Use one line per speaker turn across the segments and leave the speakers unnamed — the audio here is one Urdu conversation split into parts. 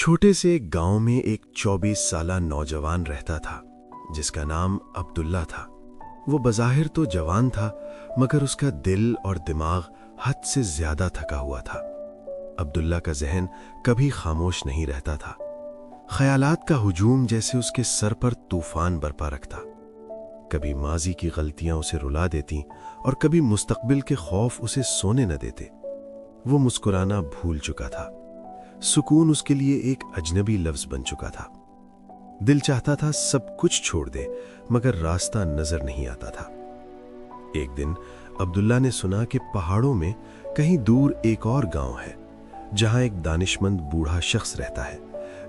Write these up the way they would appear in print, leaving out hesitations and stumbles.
چھوٹے سے ایک گاؤں میں ایک 24 سالہ نوجوان رہتا تھا جس کا نام عبداللہ تھا۔ وہ بظاہر تو جوان تھا مگر اس کا دل اور دماغ حد سے زیادہ تھکا ہوا تھا۔ عبداللہ کا ذہن کبھی خاموش نہیں رہتا تھا۔ خیالات کا ہجوم جیسے اس کے سر پر طوفان برپا رکھتا۔ کبھی ماضی کی غلطیاں اسے رلا دیتی اور کبھی مستقبل کے خوف اسے سونے نہ دیتے۔ وہ مسکرانا بھول چکا تھا۔ سکون اس کے لیے ایک اجنبی لفظ بن چکا تھا۔ دل چاہتا تھا سب کچھ چھوڑ دے مگر راستہ نظر نہیں آتا تھا۔ ایک دن عبداللہ نے سنا کہ پہاڑوں میں کہیں دور ایک اور گاؤں ہے جہاں ایک دانشمند بوڑھا شخص رہتا ہے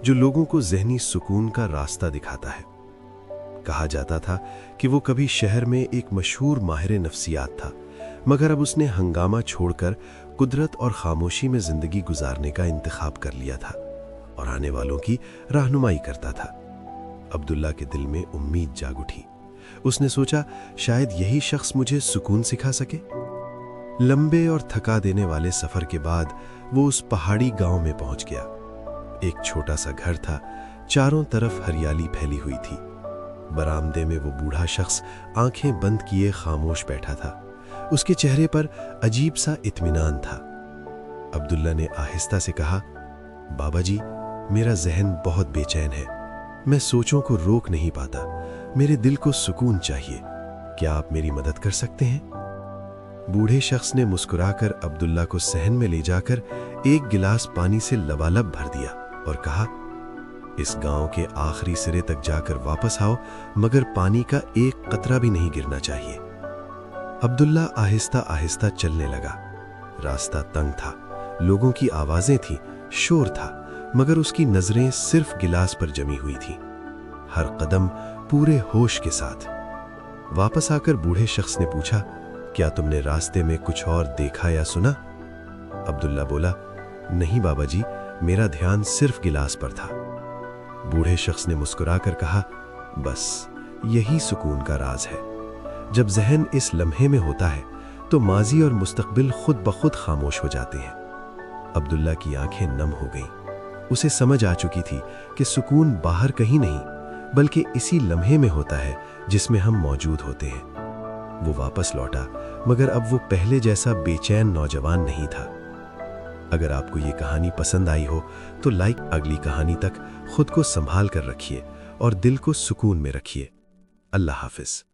جو لوگوں کو ذہنی سکون کا راستہ دکھاتا ہے۔ کہا جاتا تھا کہ وہ کبھی شہر میں ایک مشہور ماہر نفسیات تھا مگر اب اس نے ہنگامہ چھوڑ کر قدرت اور خاموشی میں زندگی گزارنے کا انتخاب کر لیا تھا اور آنے والوں کی رہنمائی کرتا تھا۔ عبداللہ کے دل میں امید جاگ اٹھی۔ اس نے سوچا شاید یہی شخص مجھے سکون سکھا سکے۔ لمبے اور تھکا دینے والے سفر کے بعد وہ اس پہاڑی گاؤں میں پہنچ گیا۔ ایک چھوٹا سا گھر تھا، چاروں طرف ہریالی پھیلی ہوئی تھی۔ برآمدے میں وہ بوڑھا شخص آنکھیں بند کیے خاموش بیٹھا تھا۔ اس کے چہرے پر عجیب سا اطمینان تھا۔ عبداللہ نے آہستہ سے کہا، بابا جی، میرا ذہن بہت بے چین ہے۔ میں سوچوں کو روک نہیں پاتا۔ میرے دل کو سکون چاہیے۔ کیا آپ میری مدد کر سکتے ہیں؟ بوڑھے شخص نے مسکرا کر عبداللہ کو صحن میں لے جا کر ایک گلاس پانی سے لبالب بھر دیا اور کہا، اس گاؤں کے آخری سرے تک جا کر واپس آؤ مگر پانی کا ایک قطرہ بھی نہیں گرنا چاہیے۔ عبداللہ آہستہ آہستہ چلنے لگا۔ راستہ تنگ تھا، لوگوں کی آوازیں تھیں، شور تھا مگر اس کی نظریں صرف گلاس پر جمی ہوئی تھیں، ہر قدم پورے ہوش کے ساتھ۔ واپس آ کر بوڑھے شخص نے پوچھا، کیا تم نے راستے میں کچھ اور دیکھا یا سنا؟ عبداللہ بولا، نہیں بابا جی، میرا دھیان صرف گلاس پر تھا۔ بوڑھے شخص نے مسکرا کر کہا، بس یہی سکون کا راز ہے۔ جب ذہن اس لمحے میں ہوتا ہے تو ماضی اور مستقبل خود بخود خاموش ہو جاتے ہیں۔ عبداللہ کی آنکھیں نم ہو گئیں۔ اسے سمجھ آ چکی تھی کہ سکون باہر کہیں نہیں بلکہ اسی لمحے میں ہوتا ہے جس میں ہم موجود ہوتے ہیں۔ وہ واپس لوٹا مگر اب وہ پہلے جیسا بے چین نوجوان نہیں تھا۔ اگر آپ کو یہ کہانی پسند آئی ہو تو لائک۔ اگلی کہانی تک خود کو سنبھال کر رکھیے اور دل کو سکون میں رکھیے۔ اللہ حافظ۔